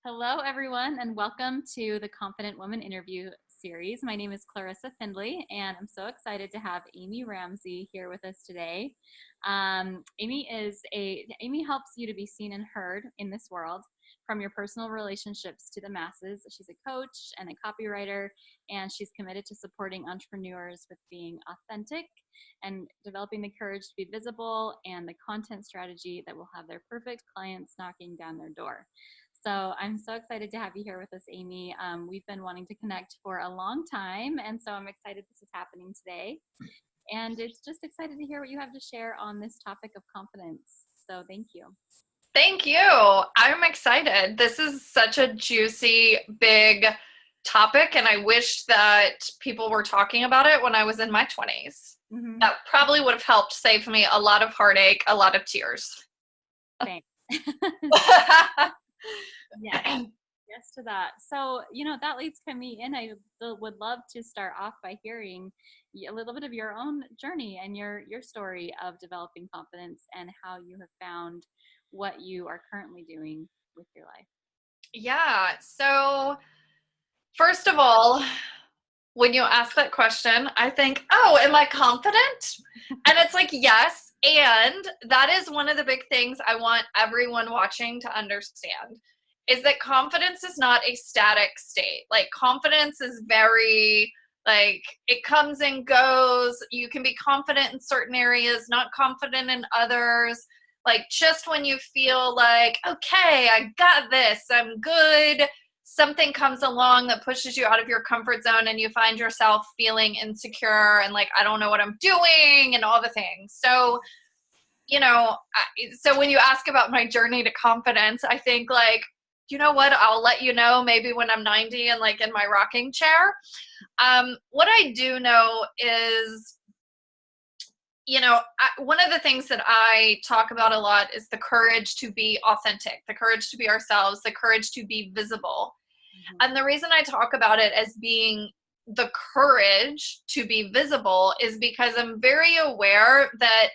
Hello, everyone, and welcome to the Confident Woman interview series. My name is Clarissa Findley, and I'm so excited to have Amy Ramsey here with us today. Amy helps you to be seen and heard in this world, from your personal relationships to the masses. She's a coach and a copywriter, and she's committed to supporting entrepreneurs with being authentic and developing the courage to be visible and the content strategy that will have their perfect clients knocking down their door. So I'm so excited to have you here with us, Amy. We've been wanting to connect for a long time, and so I'm excited this is happening today. And it's just excited to hear what you have to share on this topic of confidence. So thank you. Thank you. I'm excited. This is such a juicy, big topic, and I wish that people were talking about it when I was in my 20s. Mm-hmm. That probably would have helped save me a lot of heartache, a lot of tears. Thanks. Yeah, yes to that. So, that leads me in. I would love to start off by hearing a little bit of your own journey and your story of developing confidence and how you have found what you are currently doing with your life. Yeah. So, first of all, when you ask that question, I think, oh, am I confident? And it's like, yes. And that is one of the big things I want everyone watching to understand. Is that confidence is not a static state. Like, confidence is very, it comes and goes. You can be confident in certain areas, not confident in others. Just when you feel like, okay, I got this, I'm good, something comes along that pushes you out of your comfort zone and you find yourself feeling insecure and I don't know what I'm doing and all the things. So, so when you ask about my journey to confidence, I think you know what, I'll let you know maybe when I'm 90 and in my rocking chair. What I do know is, one of the things that I talk about a lot is the courage to be authentic, the courage to be ourselves, the courage to be visible. Mm-hmm. And the reason I talk about it as being the courage to be visible is because I'm very aware that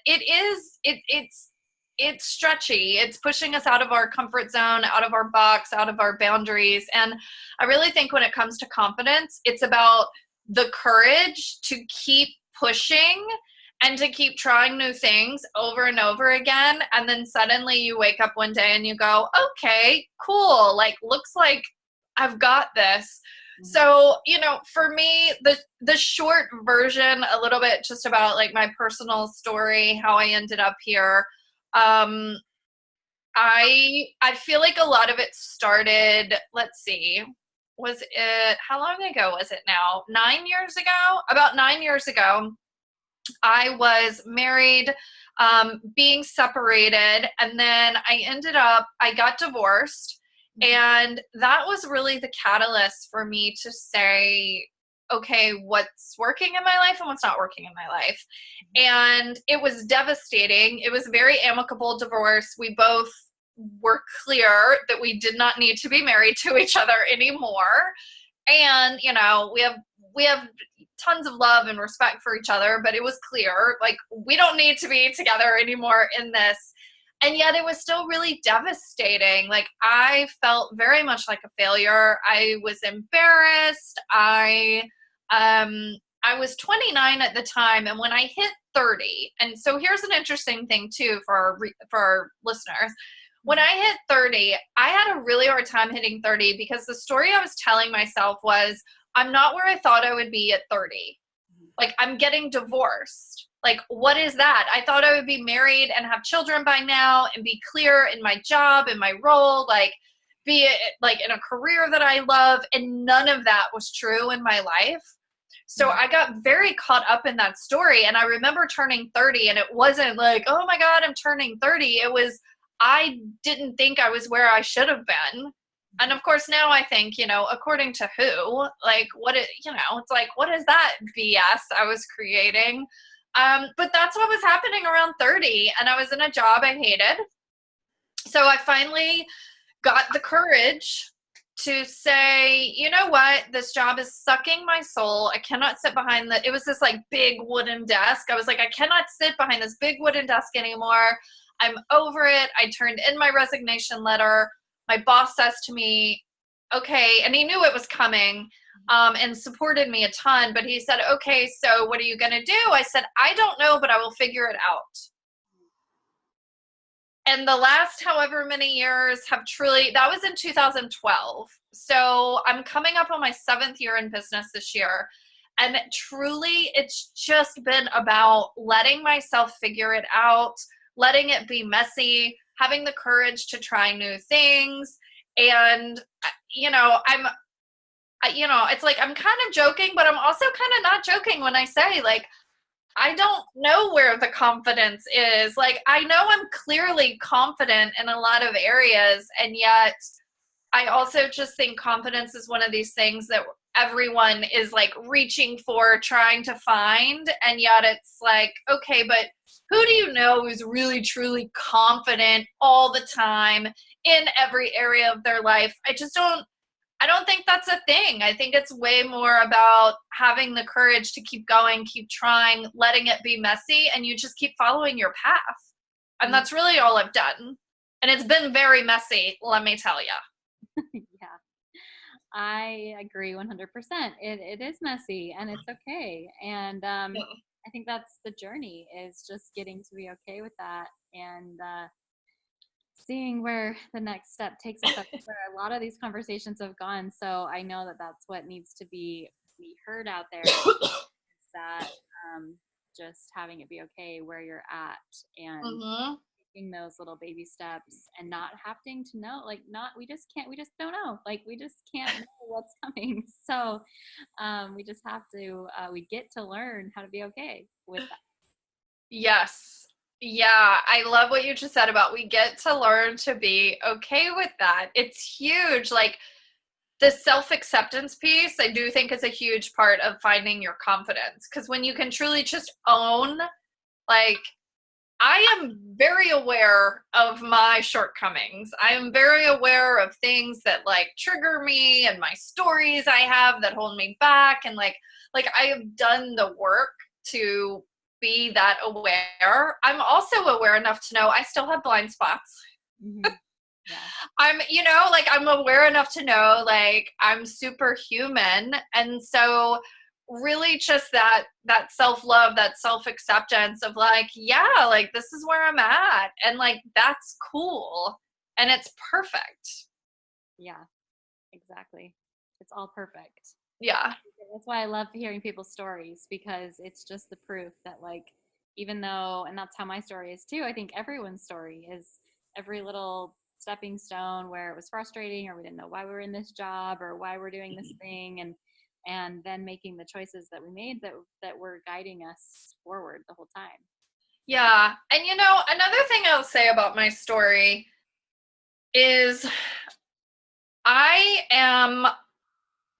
it's stretchy. It's pushing us out of our comfort zone, out of our box, out of our boundaries. And I really think when it comes to confidence, it's about the courage to keep pushing and to keep trying new things over and over again. And then suddenly you wake up one day and you go, okay, cool. Looks like I've got this. So, for me, the short version, a little bit just about my personal story, how I ended up here. I feel like a lot of it started, let's see, how long ago was it now? 9 years ago? About 9 years ago, I was married, being separated, and then I got divorced. And that was really the catalyst for me to say, okay, what's working in my life and what's not working in my life. And it was devastating. It was a very amicable divorce. We both were clear that we did not need to be married to each other anymore. And, we have tons of love and respect for each other, but it was clear, we don't need to be together anymore in this. And yet it was still really devastating. I felt very much like a failure. I was embarrassed. I was 29 at the time. And when I hit 30, and so here's an interesting thing too for our listeners. When I hit 30, I had a really hard time hitting 30 because the story I was telling myself was, I'm not where I thought I would be at 30. I'm getting divorced. What is that? I thought I would be married and have children by now and be clear in my job, in my role, be in a career that I love. And none of that was true in my life. So I got very caught up in that story. And I remember turning 30 and it wasn't oh my God, I'm turning 30. It was, I didn't think I was where I should have been. And of course now I think, according to who, what it, it's what is that BS I was creating? But that's what was happening around 30. And I was in a job I hated. So I finally got the courage to say, you know what, this job is sucking my soul. I cannot sit behind it was this big wooden desk. I was I cannot sit behind this big wooden desk anymore. I'm over it. I turned in my resignation letter. my boss says to me, okay, and he knew it was coming, and supported me a ton, but he said, okay, so what are you going to do? I said, I don't know, but I will figure it out. And the last however many years have truly, that was in 2012. So I'm coming up on my 7th year in business this year. And truly, it's just been about letting myself figure it out, letting it be messy, having the courage to try new things. And, it's like I'm kind of joking, but I'm also kind of not joking when I say, like, I don't know where the confidence is. Like, I know I'm clearly confident in a lot of areas, and yet I also just think confidence is one of these things that everyone is like reaching for, trying to find. And yet it's like, okay, but who do you know who's really, truly confident all the time in every area of their life? I don't think that's a thing. I think it's way more about having the courage to keep going, keep trying, letting it be messy, and you just keep following your path. And that's really all I've done. And it's been very messy, let me tell you. Yeah, I agree 100%. It is messy and it's okay. And I think that's the journey, is just getting to be okay with that, and seeing where the next step takes us. That's where a lot of these conversations have gone. So I know that that's what needs to be heard out there, is that just having it be okay where you're at, and Mm-hmm. taking those little baby steps, and not having to know, like, not, we just can't, we just don't know, like, we just can't know what's coming. So we just have to, we get to learn how to be okay with that. Yes. Yeah, I love what you just said about we get to learn to be okay with that. It's huge. Like, the self-acceptance piece, I do think, is a huge part of finding your confidence. Because when you can truly just own, like, I am very aware of my shortcomings. I am very aware of things that like trigger me, and my stories I have that hold me back. And like I have done the work to be that aware. I'm also aware enough to know I still have blind spots. Mm-hmm. Yeah. I'm aware enough to know, like, I'm superhuman. And so really just that self-love, that self-acceptance of like, yeah, like, this is where I'm at, and like, that's cool, and it's perfect. Yeah, exactly. It's all perfect. Yeah. That's why I love hearing people's stories, because it's just the proof that, like, even though, and that's how my story is too, I think everyone's story is every little stepping stone where it was frustrating, or we didn't know why we were in this job or why we're doing this thing, and then making the choices that we made that were guiding us forward the whole time. Yeah. And another thing I'll say about my story is I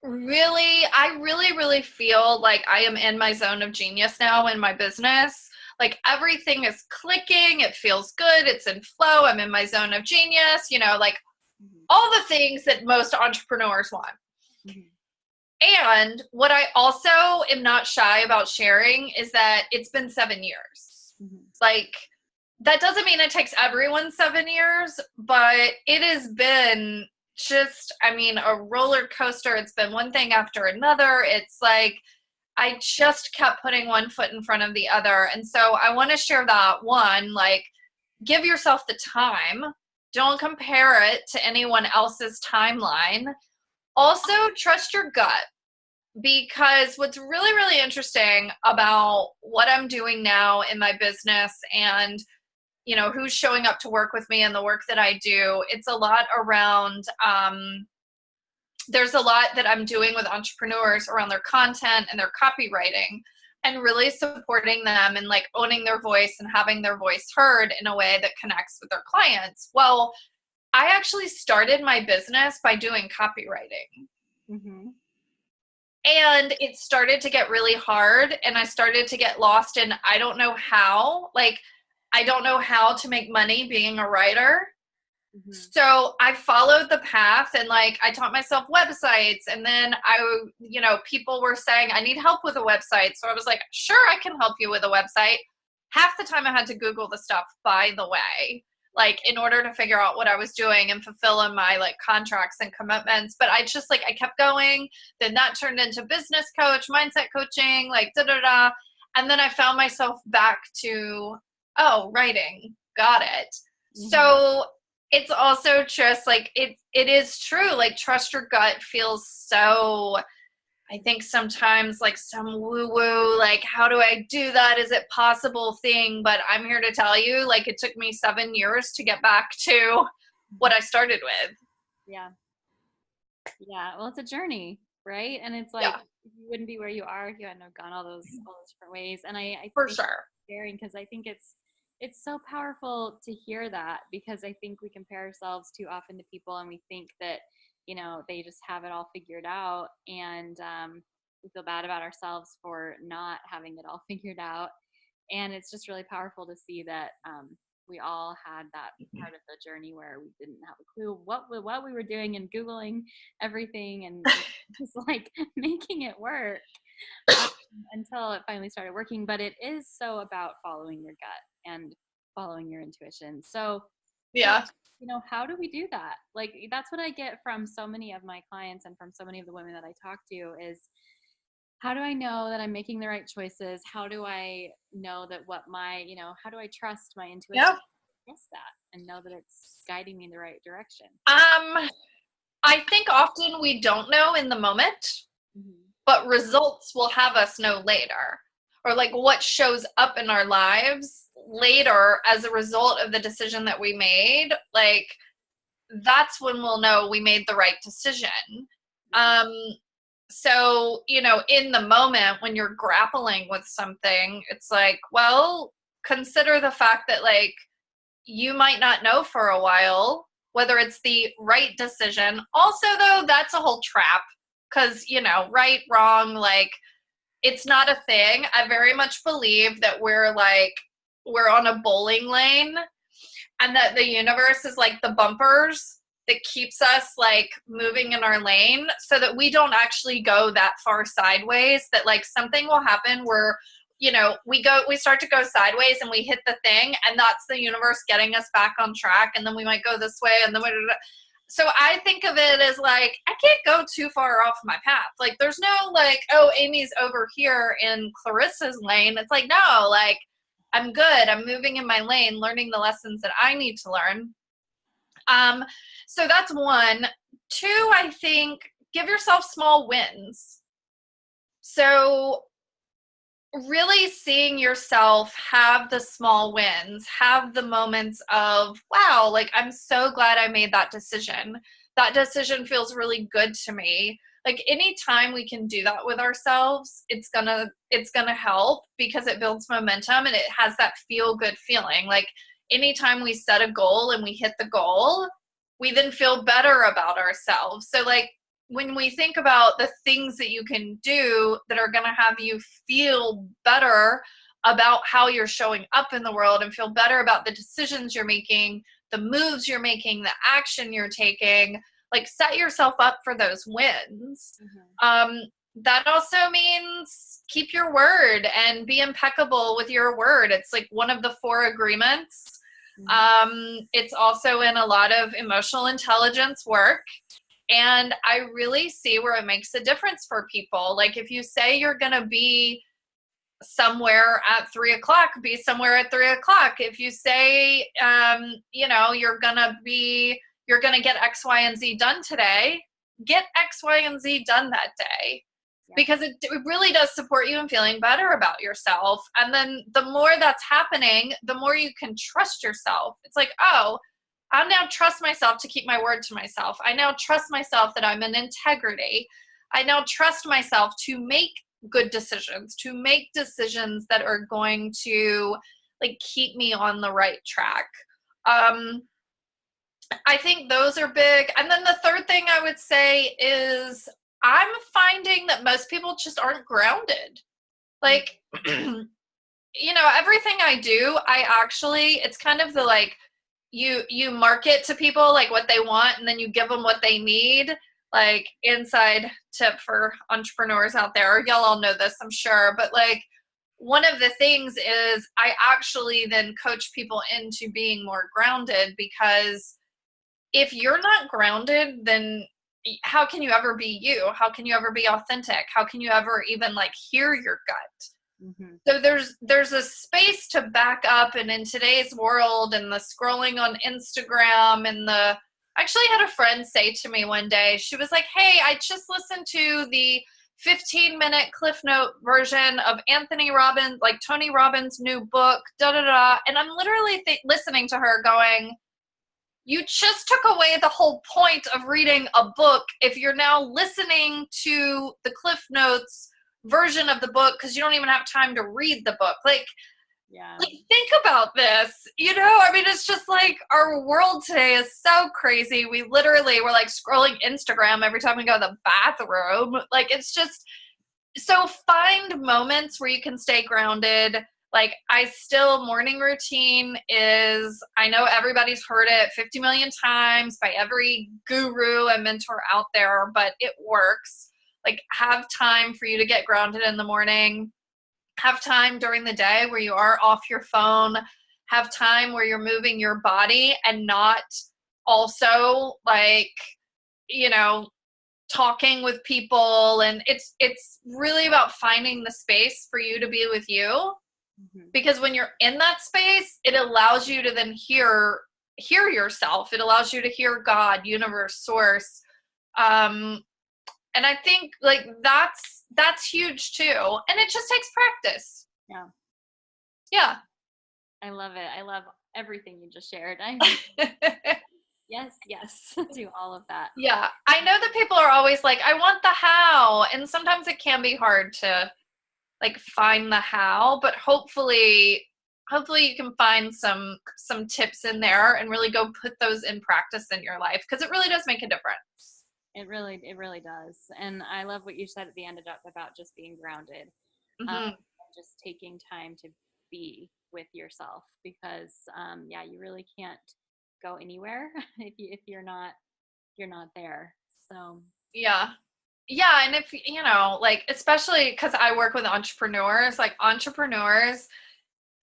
really feel like I am in my zone of genius now in my business. Like, everything is clicking. It feels good. It's in flow. I'm in my zone of genius, like Mm-hmm. all the things that most entrepreneurs want. Mm-hmm. And what I also am not shy about sharing is that it's been 7 years. Mm-hmm. Like, that doesn't mean it takes everyone 7 years, but it has been just, a roller coaster. It's been one thing after another. It's like, I just kept putting one foot in front of the other. And so I want to share that. One, like, give yourself the time. Don't compare it to anyone else's timeline. Also, trust your gut, because what's really, really interesting about what I'm doing now in my business, and who's showing up to work with me and the work that I do, it's a lot around, there's a lot that I'm doing with entrepreneurs around their content and their copywriting, and really supporting them and like owning their voice and having their voice heard in a way that connects with their clients. Well, I actually started my business by doing copywriting. Mm-hmm. And it started to get really hard, and I started to get lost in, I don't know how to make money being a writer. Mm-hmm. So I followed the path, and like, I taught myself websites, and then people were saying, I need help with a website. So I was like, sure, I can help you with a website. Half the time I had to Google the stuff, by the way. like in order to figure out what I was doing and fulfilling my like contracts and commitments. But I just like, I kept going. Then that turned into business coach, mindset coaching, like da da da. And then I found myself back to, oh, writing. Got it. Mm-hmm. So it's also just like, it is true. Like trust your gut feels so, I think sometimes like some woo-woo, like how do I do that? Is it possible thing? But I'm here to tell you, like it took me 7 years to get back to what I started with. Yeah. Yeah. Well, it's a journey, right? And it's like, Yeah, you wouldn't be where you are if you hadn't have gone all those different ways. And I for think sure. sharing, because I think it's so powerful to hear that, because I think we compare ourselves too often to people, and we think that, you know, they just have it all figured out, and we feel bad about ourselves for not having it all figured out. And it's just really powerful to see that we all had that part of the journey where we didn't have a clue what we were doing, and googling everything, and just like making it work um, until it finally started working. But it is so about following your gut and following your intuition. So Yeah. you know, how do we do that? Like, that's what I get from so many of my clients and from so many of the women that I talk to is, how do I know that I'm making the right choices? How do I know that what my, you know, how do I trust my intuition? Yeah. Trust that and know that it's guiding me in the right direction. I think often we don't know in the moment, Mm-hmm. but results will have us know later. Or like what shows up in our lives later as a result of the decision that we made, like that's when we'll know we made the right decision. Um, so, you know, in the moment when you're grappling with something, it's like, well, consider the fact that like you might not know for a while whether it's the right decision. Also, though, that's a whole trap because, you know, right, wrong, like it's not a thing. I very much believe that we're on a bowling lane and that the universe is like the bumpers that keeps us like moving in our lane so that we don't actually go that far sideways, that like something will happen where, you know, we start to go sideways and we hit the thing, and that's the universe getting us back on track, and then we might go this way and then so I think of it as like I can't go too far off my path. Like there's no like, oh, Amy's over here in Clarissa's lane. It's like, no, like I'm good. I'm moving in my lane, learning the lessons that I need to learn. So that's one. Two, I think give yourself small wins. So really seeing yourself have the small wins, have the moments of, wow, like I'm so glad I made that decision. That decision feels really good to me. Like anytime we can do that with ourselves, it's gonna help because it builds momentum and it has that feel good feeling. Like anytime we set a goal and we hit the goal, we then feel better about ourselves. So like when we think about the things that you can do that are going to have you feel better about how you're showing up in the world and feel better about the decisions you're making, the moves you're making, the action you're taking, like set yourself up for those wins. Mm-hmm. That also means keep your word and be impeccable with your word. It's like one of the 4 agreements. Mm-hmm. It's also in a lot of emotional intelligence work. And I really see where it makes a difference for people. Like if you say you're going to be somewhere at 3:00, be somewhere at 3:00. If you say, you know, you're going to get X, Y, and Z done today, get X, Y, and Z done that day. Yeah. Because it really does support you in feeling better about yourself. And then the more that's happening, the more you can trust yourself. It's like, oh, I now trust myself to keep my word to myself. I now trust myself that I'm in integrity. I now trust myself to make good decisions, to make decisions that are going to like keep me on the right track. I think those are big. And then the third thing I would say is I'm finding that most people just aren't grounded. Like, you know, everything I do, it's kind of the like, you market to people like what they want and then you give them what they need. Like inside tip for entrepreneurs out there, y'all all know this, I'm sure, but like one of the things is I actually then coach people into being more grounded, because if you're not grounded, then how can you ever be you? How can you ever be authentic? How can you ever even like hear your gut? Mm-hmm. So there's a space to back up, and in today's world and the scrolling on Instagram and the I actually had a friend say to me one day, she was like, "Hey, I just listened to the 15-minute Cliff Note version of Anthony Robbins, like Tony Robbins' new book, da da da." And I'm literally listening to her going, you just took away the whole point of reading a book if you're now listening to the Cliff Notes version of the book because you don't even have time to read the book. Yeah. Like, think about this. You know, I mean, it's just like our world today is so crazy. We're like scrolling Instagram every time we go to the bathroom. Like, it's just so find moments where you can stay grounded. Like, morning routine is, I know everybody's heard it 50 million times by every guru and mentor out there, but it works. Like, have time for you to get grounded in the morning. Have time during the day where you are off your phone. Have time where you're moving your body and not also like, you know, talking with people. And it's really about finding the space for you to be with you, Mm-hmm. because when you're in that space, it allows you to then hear yourself. It allows you to hear God, universe, source. And I think like that's huge too, and it just takes practice. Yeah. I love it. I love everything you just shared. Yes, to all of that. Yeah, I know that people are always like, I want the how, and sometimes it can be hard to like find the how, but hopefully you can find some tips in there and really go put those in practice in your life, because it really does make a difference. It really does. And I love what you said at the end about just being grounded, Mm-hmm. just taking time to be with yourself, because you really can't go anywhere if you're not there. So Yeah. Yeah, and if you know, like, especially because I work with entrepreneurs,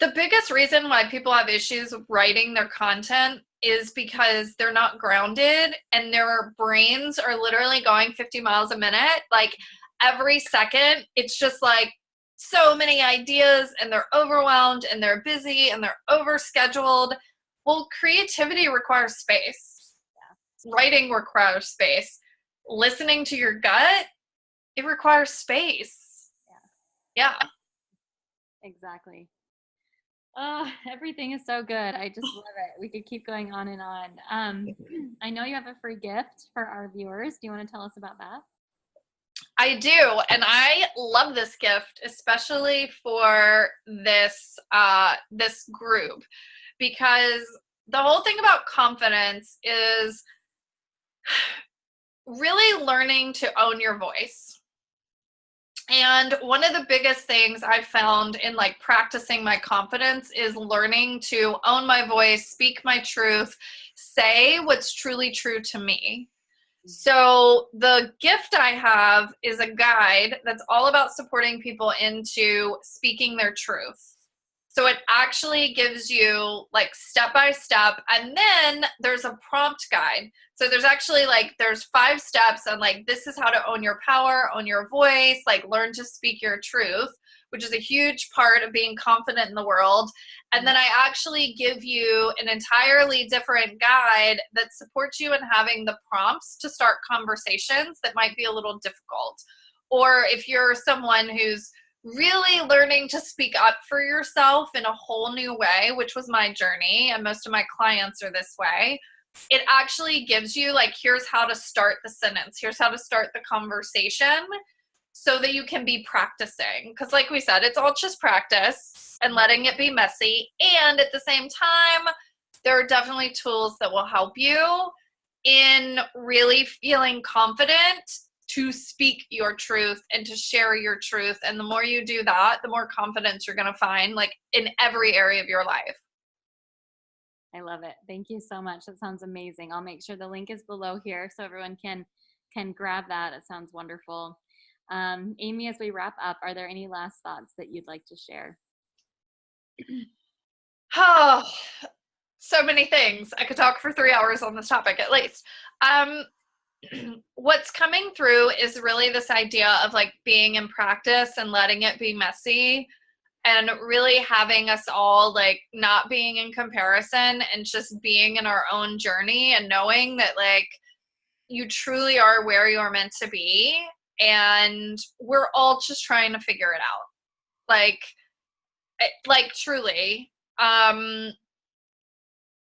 the biggest reason why people have issues writing their content is because they're not grounded and their brains are literally going 50 miles a minute. Like, every second, it's just like so many ideas, and they're overwhelmed and they're busy and they're overscheduled. Well, creativity requires space. Writing requires space. Listening to your gut, it requires space. Yeah. exactly. Oh, everything is so good. I just love it. We could keep going on and on. I know you have a free gift for our viewers. Do you want to tell us about that? I do, and I love this gift, especially for this group, because the whole thing about confidence is really learning to own your voice. And one of the biggest things I've found in like practicing my confidence is learning to own my voice, speak my truth, say what's truly true to me. So the gift I have is a guide that's all about supporting people into speaking their truth. So it actually gives you like step by step, and then there's a prompt guide. So there's 5 steps on like, this is how to own your power, own your voice, like learn to speak your truth, which is a huge part of being confident in the world. And then I actually give you an entirely different guide that supports you in having the prompts to start conversations that might be a little difficult. Or if you're someone who's really learning to speak up for yourself in a whole new way, which was my journey, and most of my clients are this way, it actually gives you like, here's how to start the sentence, here's how to start the conversation, so that you can be practicing. Because like we said, it's all just practice and letting it be messy. And at the same time, there are definitely tools that will help you in really feeling confident to speak your truth and to share your truth. And the more you do that, the more confidence you're going to find, like, in every area of your life. I love it. Thank you so much. That sounds amazing. I'll make sure the link is below here so everyone can grab that. It sounds wonderful. Amy, as we wrap up, are there any last thoughts that you'd like to share? Oh, so many things. I could talk for 3 hours on this topic at least. Um, what's coming through is really this idea of like being in practice and letting it be messy, and really having us all like not being in comparison and just being in our own journey, and knowing that like you truly are where you're meant to be, and we're all just trying to figure it out. Like truly. Um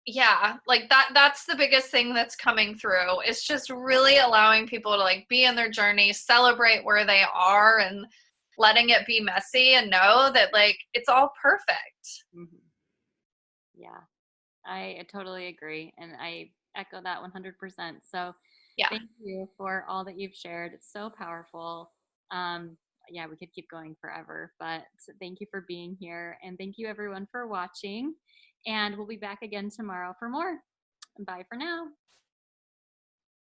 yeah, like that's the biggest thing that's coming through. It's just really allowing people to like be in their journey, celebrate where they are, and letting it be messy, and know that like it's all perfect. Mhm. Yeah, I totally agree. And I echo that 100%. So Yeah. thank you for all that you've shared. It's so powerful. Um, yeah, we could keep going forever, but thank you for being here. And thank you, everyone, for watching. And we'll be back again tomorrow for more. Bye for now.